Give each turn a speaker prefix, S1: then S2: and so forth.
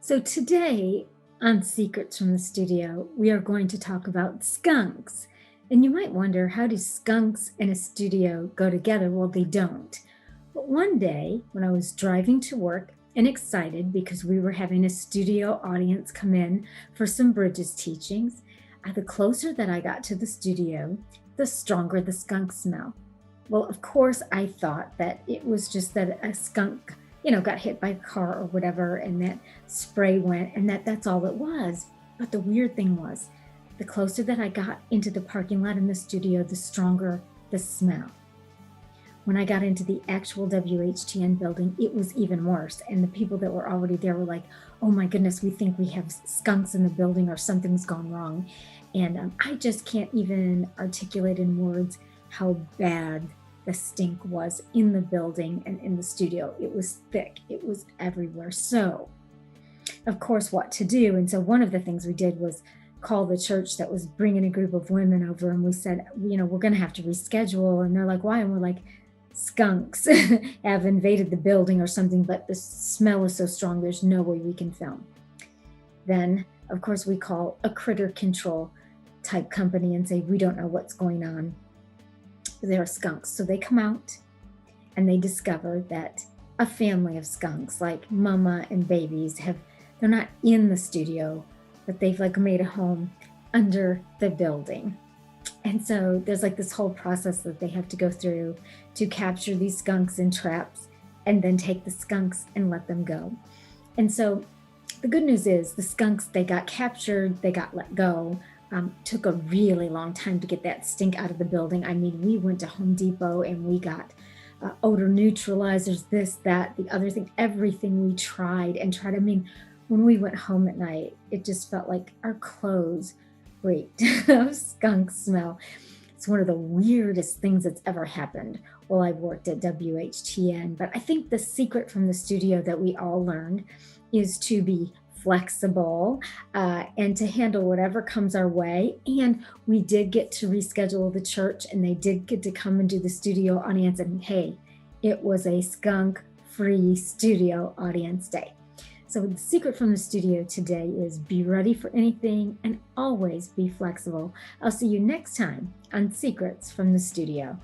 S1: So today on Secrets from the Studio, we are going to talk about skunks. And you might wonder, how do skunks and a studio go together? Well, they don't. But one day when I was driving to work and excited because we were having a studio audience come in for some Bridges teachings, the closer that I got to the studio, the stronger the skunk smell. Well, of course, I thought that it was just that a skunk, got hit by a car or whatever, and that spray went, and that's all it was. But the weird thing was, the closer that I got into the parking lot in the studio, the stronger the smell. When I got into the actual WHTN building, it was even worse. And the people that were already there were like, oh my goodness, we think we have skunks in the building or something's gone wrong. And I just can't even articulate in words how bad the stink was in the building and in the studio. It was thick, it was everywhere. So, of course, what to do? And so, one of the things we did was call the church that was bringing a group of women over, and we said, we're going to have to reschedule. And they're like, why? And we're like, skunks have invaded the building or something, but the smell is so strong, there's no way we can film. Then, of course, we call a critter control type company and say, we don't know what's going on. There are skunks. So they come out and they discover that a family of skunks, like mama and babies, they're not in the studio, but they've like made a home under the building. And so there's like this whole process that they have to go through to capture these skunks in traps and then take the skunks and let them go. And so the good news is the skunks, they got captured, they got let go. Took a really long time to get that stink out of the building. I mean, we went to Home Depot and we got odor neutralizers, this, that, the other thing, everything we tried. I mean, when we went home at night, it just felt like our clothes reeked of skunk smell. It's one of the weirdest things that's ever happened while I've worked at WHTN. But I think the secret from the studio that we all learned is to be flexible and to handle whatever comes our way. And we did get to reschedule the church, and they did get to come and do the studio audience. And hey, it was a skunk-free studio audience day. So the secret from the studio today is be ready for anything and always be flexible. I'll see you next time on Secrets from the Studio.